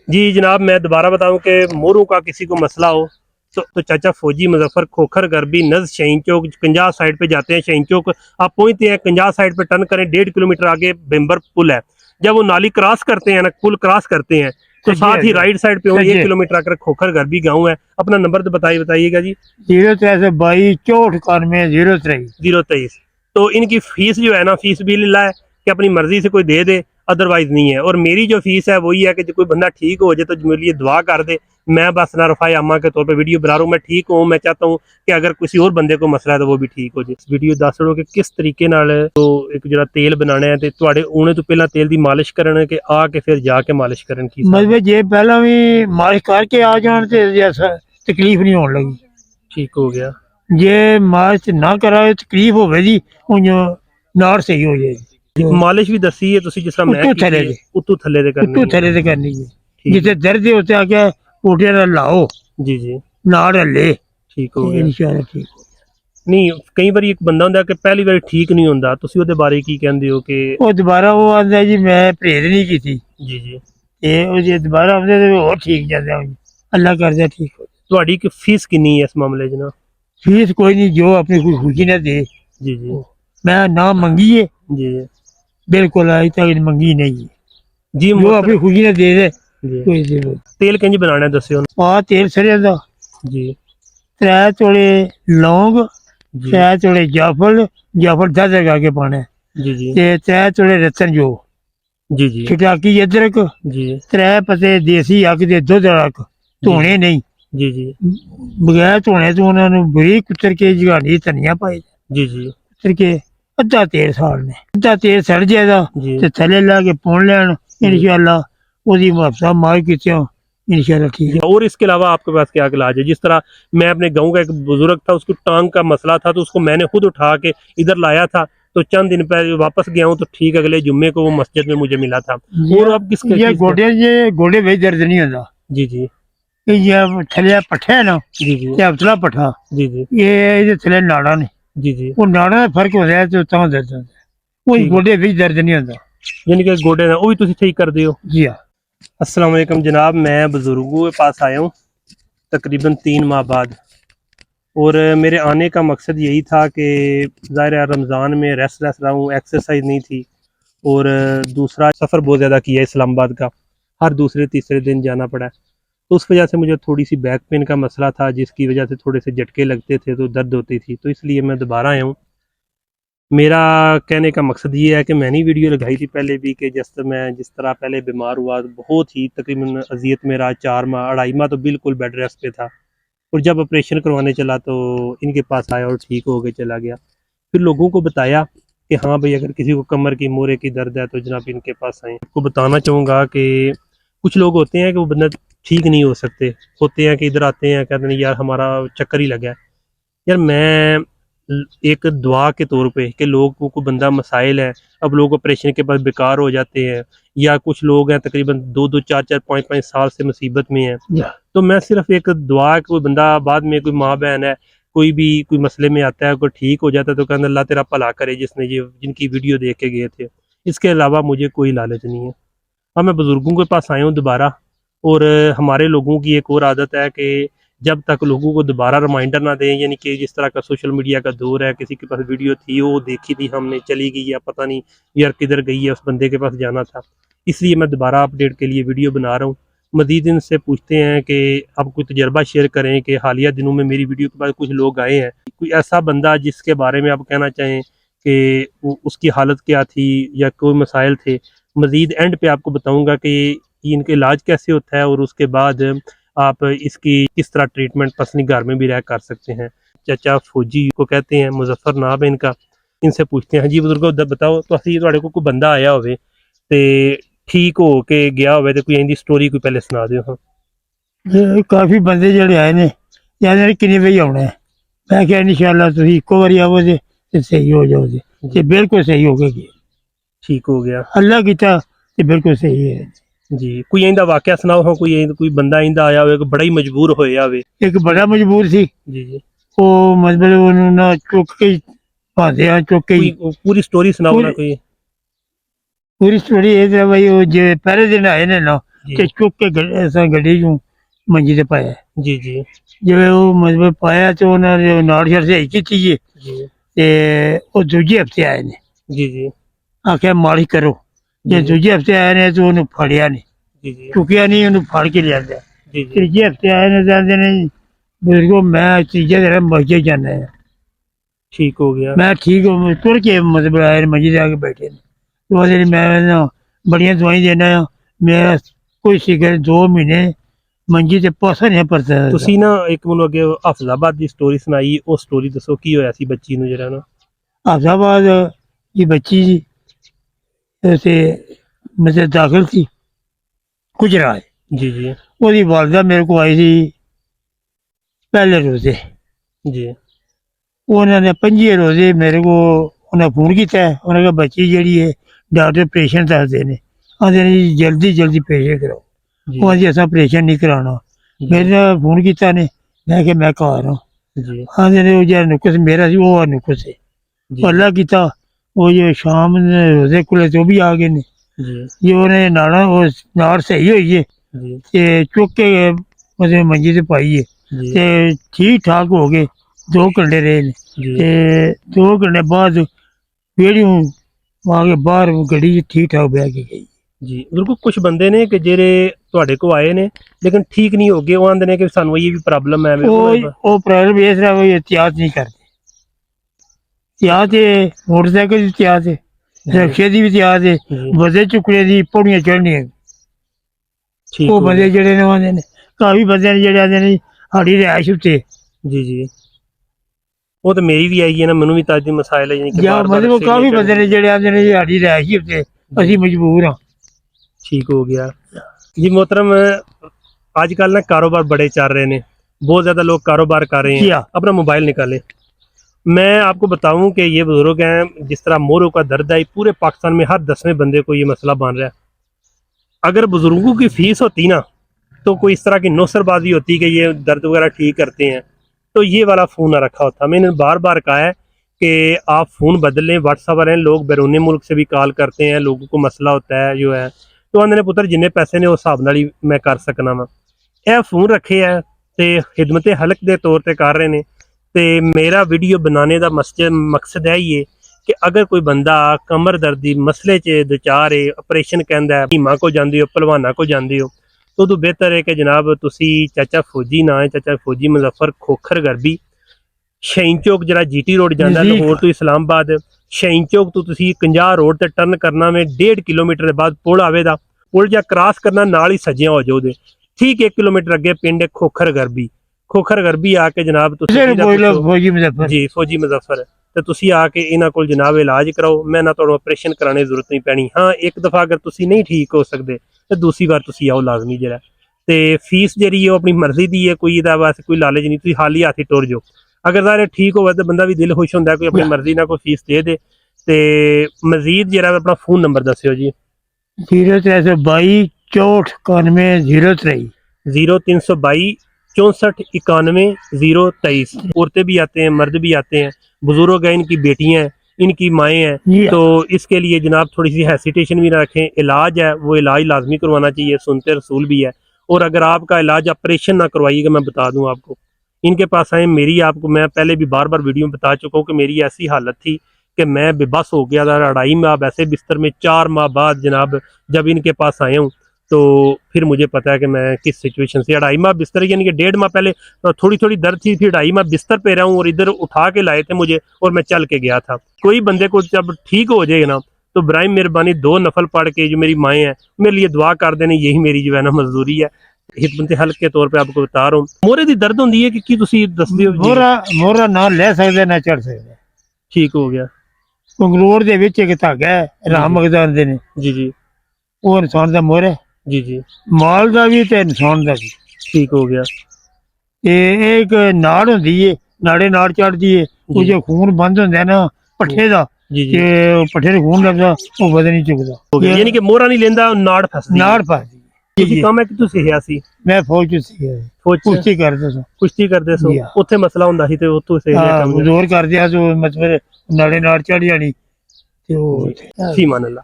जी जनाब, मैं दोबारा बताऊं कि मोरू का किसी को मसला हो तो चाचा फौजी मुजफ्फर खोखर गरबी नज शहीन चौक कंजा साइड पे जाते हैं। शहीन चौक आप पहुंचते हैं, कंजा साइड पे टर्न करें, 1.5 किलोमीटर आगे बेम्बर पुल है। जब वो नाली क्रॉस करते हैं ना, पुल क्रॉस करते हैं तो साथ ही राइट साइड पे 1 किलोमीटर आकर खोखर गरबी गाँव है। अपना नंबर तो बताइएगा जी। 0322 64 023। तो इनकी फीस जो है ना, फीस भी लिल्ला है कि अपनी मर्जी से कोई दे दे, अदरवाइज नहीं है। और मेरी जो फीस है वही है कि जो कोई बंदा ठीक हो जाए तो मेरे लिए दुआ कर दे। मैं बस ना रफाई अम्मा के तौर पे वीडियो बना रहा हूँ। मैं ठीक हूँ, मैं चाहता हूँ कि अगर किसी और बंदे को मसला है तो वो भी ठीक हो जाए। वीडियो दस रहा कि किस तरीके नाल तो एक जरा तेल बनाना है तो उन्हें तो पहला तेल की मालिश करना कि आके फिर जाके मालिश करन की मतलब जे पहला भी मालिश करके आ जान ते तकलीफ नहीं होने लगी। ठीक हो गया। जे मालिश ना कराए तकलीफ होवे जी उंज नार सही हो जाएगी। मालिश भी दसी है तुसी जिस तरह मैं उत्तू थले दे उत्तू थल्ले दे करनी उत्तू है। थले दे करनी है। ठीक जिथे है। दर्द है उसे आके गोटे नाल लाओ, जी जी नाड़ हले, ठीक हो गया। इंशाल्लाह ठीक हो। नहीं कई बार एक बंदा होंदा कि पहली बार ठीक नहीं होंदा, तुसी ਉਹਦੇ बारे की कहंदे हो कि ਉਹ ਦੁਬਾਰਾ ਉਹ ਆਂਦਾ ਜੀ मैं परहेज नहीं ਕੀਤੀ जी जी ਤੇ ਉਹ ਜੇ ਦੁਬਾਰਾ ਆਉਂਦੇ ਤੇ ਹੋਰ ਠੀਕ ਜਾਂਦਾ ਹੁਣ ਅੱਲਾ ਕਰਦਾ ਠੀਕ ਹੋ। ਤੁਹਾਡੀ ਕਿ ਫੀਸ ਕਿੰਨੀ ਹੈ ਇਸ ਮਾਮਲੇ 'ਚ ना? फीस कोई नहीं, जो अपनी कोई खुशी ना दे। जी जी मैं ना मंगी है, जी बिल्कुल अभी तक मंगी नहीं है। जी जो अपनी खुशी ना दे दे जी। कोई दे दो। तेल किंज बनाना है दस्सियो आ तेल सरेआं दा, जी 3 तोले लौंग, जी 3 तोले जाफल, जाफल 10 लगा के पाना है जी जी ते 3 तोले रतन जो जी जी छिटाकी अदरक, जी 3 पत्ते देसी अग दे दुध रख धोने नहीं, जी जी बगैर धोने तो उन्होंने बरीक कुतर के जगानी धनिया पाई जी जी कुतर के अद्धा तेल साड़ने, अद्धा तेल सड़ जाएगा जी ते थले ला के पुन लैन जी। इंशाल्लाह ओदी हफ्ता मार कीतियां इंशाल्लाह ठीक जी, है। और इसके अलावा आपके पास क्या इलाज है? जिस तरह मैं अपने गांव का एक बुजुर्ग था, उसको टांग का मसला था तो उसको मैंने खुद उठा के इधर लाया था, तो चंद दिन पहले वापस गया हूँ तो ठीक अगले जुम्मे को वो मस्जिद में मुझे मिला था। और अब किसके ये गोडे में दर्द नहीं होता। जी जी ये थले पट्ठा है ना, जी जी ये अवतला पट्ठा, जी जी ये थले नाड़ा ने, जी जी वो नाड़ा में फर्क हो जाए तो ता दर्द होता है, कोई गोडे में दर्द नहीं होता। यानी कि गोडे ना वो भी तुसी ठीक कर दियो। जी हाँ। अस्सलाम वालेकुम जनाब, मैं बुजुर्गों के पास आया हूँ तकरीबन 3 माह बाद। और मेरे आने का मकसद यही था कि ज़ाहिर है रमज़ान में रेस्ट रहा हूँ, एक्सरसाइज नहीं थी। और दूसरा सफ़र बहुत ज़्यादा किया इस्लामाबाद का, हर दूसरे तीसरे दिन जाना पड़ा। तो उस वजह से मुझे थोड़ी सी बैक पेन का मसला था, जिसकी वजह से थोड़े से झटके लगते थे तो दर्द होती थी, तो इसलिए मैं दोबारा आया हूँ। मेरा कहने का मकसद ये है कि मैंने वीडियो लगाई थी पहले भी कि जिस तरह पहले बीमार हुआ तो बहुत ही तकरीबन अजियत में रहा, 4 माह 2.5 माह तो बिल्कुल बेड रेस्ट पे था। और जब ऑपरेशन करवाने चला तो इनके पास आया और ठीक हो के चला गया। फिर लोगों को बताया कि हाँ भाई अगर किसी को कमर की मोरे की दर्द है तो जनाब इनके पास आए। आपको बताना चाहूँगा कि कुछ लोग होते हैं कि वो बंदा ठीक नहीं हो सकते, होते हैं कि इधर आते हैं कहते हैं यार हमारा चक्कर ही लगा है। यार मैं एक दुआ के तौर पे कि लोगों को बंदा मसाइल है, अब लोग ऑपरेशन के बाद बेकार हो जाते हैं, या कुछ लोग हैं तकरीबन 2-2 4-4 5-5 साल से मुसीबत में हैं, तो मैं सिर्फ एक दुआ, कोई बंदा बाद में कोई माँ बहन है कोई भी कोई मसले में आता है, कोई ठीक हो जाता है तो कहना अल्लाह तेरा भला करे जिसने ये जिनकी वीडियो देख के गए थे। इसके अलावा मुझे कोई लालच नहीं है। हाँ मैं बुज़ुर्गों के पास आया हूँ दोबारा। और हमारे लोगों की एक और आदत है कि जब तक लोगों को दोबारा रिमाइंडर ना दें, यानी कि जिस तरह का सोशल मीडिया का दौर है, किसी के पास वीडियो थी वो देखी थी हमने चली गई या पता नहीं यार किधर गई है, उस बंदे के पास जाना था, इसलिए मैं दोबारा अपडेट के लिए वीडियो बना रहा हूँ। मज़ीद इनसे पूछते हैं कि आप कोई तजर्बा शेयर करें कि हालिया दिनों में मेरी वीडियो के बाद कुछ लोग आए हैं, कोई ऐसा बंदा जिसके बारे में आप कहना चाहें कि उसकी हालत क्या थी या कोई मसाइल थे। मज़ीद एंड पे आपको बताऊँगा कि इनका इलाज कैसे होता है और उसके बाद आप इसकी किस तरह ट्रीटमेंट पर्सनली घर में भी रह कर सकते हैं। चाचा फौजी को कहते हैं, मुजफ्फर नाम है इनका। इनसे पूछते हैं जी बुजुर्गो बताओ तो असली तुहाडे को कोई बंदा आया होवे ते ठीक हो के गया होवे ते कोई इनकी स्टोरी कोई पहले सुना दियो। हाँ काफी बंदे जेडे आए ने यानी किन्ने बजे आना है, मैं क्या इंशाल्लाह तुम इको बारी आवो ते सही हो जाओ ते बिल्कुल सही हो गए, ठीक हो गया अल्लाह कीता ते बिल्कुल सही है जी। कोई इंदा वाकया सुनाओ। हाँ कोई बंदा इंदा आया होवे बड़ा ही मजबूर होया होवे। एक बड़ा मजबूर सी जी जी वो मतलब उन्होंने ना चुक के भांदे चुक के कोई पूरी स्टोरी सुनाओ ना कोई। पूरी स्टोरी ये है भाई वो जो पहले दिन आए ने ना ਜੀ ਤੇ ਚੁੱਕ ਕੇ ਅਸਾਂ ਗੱਡੀ ਨੂੰ ਮੰਜੀ ਤੇ ਪਾਇਆ। ਜੀ ਜੀ ਜਿਵੇਂ ਉਹ ਮਤਲਬ ਪਾਇਆ ਤੇ ਉਹਨਾਂ ਨੇ ਨਾਲ ਛੜ ਸਹੀ ਕੀਤੀ ਜੀ ਜੀ ਤੇ ਉਹ ਦੂਜੇ ਹਫਤੇ ਆਏ ਨੇ, ਜੀ ਜੀ ਆਖਿਆ ਮਾਲਿਸ਼ ਕਰੋ। ਜੇ ਜੀ ਦੂਜੇ ਹਫਤੇ ਆਏ ਨੇ ਤੇ ਉਹਨੂੰ ਫੜਿਆ ਨਹੀਂ, ਜੀ ਚੁੱਕਿਆ ਨਹੀਂ, ਉਹਨੂੰ ਫੜ ਕੇ ਲਿਆਂਦਾ। ਜੀ ਜੀ ਤੀਜੇ ਹਫਤੇ ਆਏ ਨੇ ਜਾਂਦੇ ਨੇ ਜੀ, ਬਜ਼ੁਰਗੋ ਮੈਂ ਤੀਜੇ ਦਿਨ ਮਸਜਿਦ ਜਾਣਾ ਹੈ। ਠੀਕ ਹੋ ਗਿਆ। ਮੈਂ ਠੀਕ ਹੋ ਤੁਰ ਕੇ ਮਤਲਬ ਆਏ ਨੇ, ਮੰਜੀ ਤੇ ਆ ਕੇ ਬੈਠੇ ਨੇ। ਤੇ ਉਹਦੇ ਲਈ ਮੈਂ ਨਾ ਬੜੀਆਂ ਦਵਾਈਆਂ ਦੇਣਾ ਆ, ਮੇਰਾ ਕੋਈ ਸਿਗਰ 2 ਮਹੀਨੇ ਮੰਜੀ ਤੇ ਪਾਸਾ ਨਹੀਂ ਪਰਤਾ। ਤੁਸੀਂ ਨਾ ਇੱਕ ਮੈਨੂੰ ਅੱਗੇ ਹਫਜ਼ਾਬਾਦ ਦੀ ਸਟੋਰੀ ਸੁਣਾਈ, ਉਹ ਸਟੋਰੀ ਦੱਸੋ ਕੀ ਹੋਇਆ ਸੀ ਬੱਚੀ ਨੂੰ ਜਿਹੜਾ ਨਾ। ਹਫਜ਼ਾਬਾਦ ਦੀ ਬੱਚੀ ਜੀ ਤੇ ਮਤਲਬ ਦਾਖਲ ਸੀ ਗੁਜਰਾਤ। ਜੀ ਜੀ ਉਹਦੀ ਵਾਲਦਾ ਮੇਰੇ ਕੋਲ ਆਈ ਸੀ ਪਹਿਲੇ ਰੋਜ਼ੇ। ਜੀ ਉਹਨਾਂ ਨੇ 5 ਰੋਜ਼ੇ ਮੇਰੇ ਕੋਲ ਉਹਨਾਂ ਫੋਨ ਕੀਤਾ। ਉਹਨਾਂ ਕਿਹਾ ਬੱਚੀ ਜਿਹੜੀ ਹੈ ਡਾਕਟਰ ਆਪਰੇਸ਼ਨ ਦੱਸਦੇ ਨੇ, ਆਂਦੇ ਨੇ ਜੀ ਜਲਦੀ ਜਲਦੀ ਆਪਰੇਸ਼ਨ ਕਰਾਓ। ਜੀ ਉਹ ਆਂਦੀ ਅਸਾਂ ਆਪਰੇਸ਼ਨ ਨਹੀਂ ਕਰਾਉਣਾ। ਮੇਰੇ ਨਾਲ ਫੋਨ ਕੀਤਾ ਨੇ, ਮੈਂ ਕਿਹਾ ਮੈਂ ਘਰ ਹਾਂ। ਜੀ ਆਂਦੇ ਨੇ ਉਹ ਜਿਹੜਾ ਨੁਕਸ ਮੇਰਾ ਸੀ ਉਹ ਨੁਕਸ ਹੈ। ਜੀ ਅੱਲਾ ਕੀਤਾ ਉਹ ਜੋ ਸ਼ਾਮ ਨੂੰ ਰੋਜ਼ੇ ਖੁੱਲੇ ਤੇ ਉਹ ਵੀ ਆ ਗਏ ਨੇ ਜੀ ਜੀ। ਉਹਨੇ ਨਾੜਾ ਉਹ ਨਾੜ ਸਹੀ ਹੋਈ ਹੈ ਜੀ ਤੇ ਚੁੱਕ ਕੇ ਮਤਲਬ ਮੰਜੀ ਤੇ ਪਾਈ ਹੈ ਜੀ ਤੇ ਠੀਕ ਠਾਕ ਹੋ ਗਏ। 2 ਘੰਟੇ ਰਹੇ ਨੇ ਜੀ ਤੇ 2 ਘੰਟੇ ਬਾਅਦ ਜਿਹੜੀ ਆ ਕੇ ਬਾਹਰ ਗੱਡੀ 'ਚ ਠੀਕ ਠਾਕ ਬਹਿ ਕੇ ਗਈ। ਜੀ ਬਿਲਕੁਲ। ਕੁਝ ਬੰਦੇ ਨੇ ਕਿ ਜਿਹੜੇ ਤੁਹਾਡੇ ਕੋਲ ਆਏ ਨੇ ਲੇਕਿਨ ਠੀਕ ਨਹੀਂ ਹੋ ਗਏ, ਉਹ ਆਂਦੇ ਨੇ ਕਿ ਸਾਨੂੰ ਇਹ ਵੀ ਪ੍ਰੋਬਲਮ ਹੈ। ਉਹ ਪ੍ਰੋਬਲਮ ਇਸ ਤਰ੍ਹਾਂ ਕੋਈ ਇhtiyat ਨਹੀਂ ਕਰਦੇ। ਇhtiyat ਹੈ ਮੋਟਰਸਾਈਕਲ ਦੀ ਇhtiyat ਹੈ, ਰਿਕਸ਼ੇ ਦੀ ਵੀ ਇhtiyat ਹੈ, ਵਜ਼ੇ ਚੁੱਕਣੇ ਦੀ, ਪੌੜੀਆਂ ਚੜ੍ਹਨੀਆਂ। ਠੀਕ ਉਹ ਹੋ ਬੰਦੇ ਗਿਆ। ਜਿਹੜੇ ਨੇ ਆਉਂਦੇ ਨੇ, ਕਾਫੀ ਬੰਦੇ ਨੇ ਜਿਹੜੇ ਆਉਂਦੇ ਨੇ ਸਾਡੀ ਰਿਹਾਇਸ਼ ਉੱਤੇ। ਜੀ ਜੀ ਉਹ ਤਾਂ ਮੇਰੀ ਵੀ ਆਈ ਹੈ ਨਾ, ਮੈਨੂੰ ਵੀ ਤਾਂ ਅੱਜ ਮਸਾਇਲ ਹੈ ਜਾਂ ਮਤਲਬ ਕਾਫੀ ਬੰਦੇ ਨੇ ਜਿਹੜੇ ਆਉਂਦੇ ਨੇ ਸਾਡੀ ਰਿਹਾਇਸ਼ ਉੱਤੇ, ਅਸੀਂ ਮਜਬੂਰ ਹਾਂ। ਠੀਕ ਹੋ ਗਿਆ ਜੀ मोहतरम। आजकल ना कारोबार बड़े चल रहे हैं, बहुत ज़्यादा लोग कारोबार कर रहे हैं। अपना मोबाइल निकालें। मैं आपको बताऊं कि ये बुजुर्ग हैं, जिस तरह मोरों का दर्द है पूरे पाकिस्तान में हर 10वें बंदे को ये मसला बन रहा है। अगर बुजुर्गों की फीस होती ना तो कोई इस तरह की नौसरबाजी होती कि ये दर्द वगैरह ठीक करते हैं, तो ये वाला फ़ोन ना रखा होता। मैंने बार बार कहा है कि आप फ़ोन बदल लें। व्हाट्सअप पर हैं, लोग बैरून मुल्क से भी कॉल करते हैं, लोगों को मसला होता है जो है, तो आंदे ने पुत्र जिन्ने पैसे ने उस हिसाब नाल ही मैं कर सकना वा। यह फोन रखे है तो खिदमत हलक के तौर पर कर रहे हैं। तो मेरा वीडियो बनाने का मकसद है ये कि अगर कोई बंदा कमर दर्द की मसले च दुचार है, ऑपरेशन कहता है, भीमा को जाते हो, पहलवाना को जाते हो, तो उदू बेहतर है कि जनाब तुसी चाचा फौजी ना है, चाचा फौजी मुजफ्फर खोखर गरबी शाहीन चौक जरा GT रोड जाता है लाहौर तो इस्लामाबाद, शाहीन चौक तो तुसी 50 रोड ते टर्न करना में 1.5 किलोमीटर के बाद पुल आवेगा, पुल जा क्रॉस करना नाल ही सज्जियां हो जाओ दे। ठीक 1 किलोमीटर अगे पिंड है खोखर गरबी। खोखर गरबी आके जनाब फौजी मुजफ्फर जी फौजी मुजफ्फर तो तुसी आके इन्हां कोल जनाब इलाज कराओ। मैं ना तुहानू ऑपरेशन कराने की जरूरत नहीं पैनी। हाँ एक दफ़ा अगर तुसी नहीं ठीक हो सकते तो दूसरी बार तुसी आओ लाजमी जरा। तो फीस जी है अपनी मर्जी की है, कोई वास्ते कोई लालच नहीं, तुसी हाली हाथी टुर जाओ। अगर सारे ठीक हो तो बंदा भी दिल खुश होंदा कोई अपनी मर्जी ना कोई फीस दे दे। ते मजीद जरा अपना फोन नंबर दस्यो जी। 0322 64 91 023 0322 64 91 023। औरतें भी आते हैं, मर्द भी आते हैं, बुजुर्ग हैं, इनकी बेटियां हैं, इनकी माएँ हैं, तो इसके लिए जनाब थोड़ी सी हेसिटेशन भी ना रखें। इलाज है वो इलाज लाजमी करवाना चाहिए, सुनते रसूल भी है। और अगर आपका इलाज ऑपरेशन ना करवाइएगा, मैं बता दूं आपको, इनके पास आए मेरी, आपको मैं पहले भी बार बार वीडियो में बता चुका हूँ कि मेरी ऐसी हालत थी कि मैं बेबस हो गया था। 2.5 माह ऐसे बिस्तर में, 4 माह बाद जनाब जब इनके पास आया हूँ तो फिर मुझे पता है कि मैं किस सिचुएशन से। 2.5 माह बिस्तर यानी कि 1.5 माह पहले थोड़ी थोड़ी दर्द थी, फिर 2.5 माह बिस्तर पे रहा हूँ और इधर उठा के लाए थे मुझे और मैं चल के गया था। कोई बंदे को जब ठीक हो जाएगा ना तो बराए मेहरबानी 2 नफल पढ़ के जो मेरी माएँ हैं मेरे लिए दुआ कर देने, यही मेरी जो है ना मजदूरी है। खिदमत हल्क के तौर पे आपको बता रहा हूँ। मोरे की दर्द होंगी है कि की तुसी दसदे हो? मोरा ना ले सकते ना चढ़ सकते। ठीक हो गया। मंगलोर ਦੇ ਵਿੱਚ ਇੱਕ ਧਾਗਾ ਹੈ ਰਾਮ ਮਗਦਾਨ ਦੇ ਨੇ ਜੀ ਜੀ, ਉਹ ਇਨਸਾਨ ਦਾ ਮੋਹਰ ਹੈ ਜੀ ਜੀ, ਮਾਲ ਦਾ ਵੀ ਤੇ ਇਨਸਾਨ ਦਾ ਵੀ। ਠੀਕ ਹੋ ਗਿਆ। ਇਹ ਇੱਕ ਨਾੜ ਹੁੰਦੀ ਏ, ਨਾੜੇ ਨਾੜ ਚੜਦੀ ਏ, ਉਹ ਜੇ ਖੂਨ ਬੰਦ ਹੁੰਦਾ ਨਾ ਪੱਠੇ ਦਾ ਜੀ ਜੀ, ਤੇ ਉਹ ਪੱਠੇ ਦੇ ਖੂਨ ਲੱਗਦਾ ਉਹ ਵਜ਼ਨ ਨਹੀਂ ਚੁੱਕਦਾ। ਯਾਨੀ ਕਿ ਮੋਹਰਾ ਨਹੀਂ ਲੈਂਦਾ, ਨਾੜ ਫਸਦੀ। ਨਾੜ ਫਸਦੀ। ਤੁਸੀਂ ਕੰਮ ਹੈ ਕਿ ਤੁਸੀਂ ਸਿੱਖਿਆ ਸੀ? ਮੈਂ ਫੌਜ ਚ ਸੀ, ਫੌਜ ਚ ਕੁਸ਼ਤੀ ਕਰਦੇ ਸਾਂ। ਕੁਸ਼ਤੀ ਕਰਦੇ ਸੋ, ਉੱਥੇ ਮਸਲਾ ਹੁੰਦਾ ਸੀ ਤੇ ਉੱਥੋਂ ਸਿੱਖ ਲਿਆ ਕੰਮ। ਜ਼ੋਰ ਕਰਦੇ ਆ ਜੋ ਮਤਲਬ ਨਾੜੇ ਨਾੜ ਚੜ ਜਾਣੀ ਤੇ ਉਹ ਫੀਮਾਨ ਅੱਲਾ।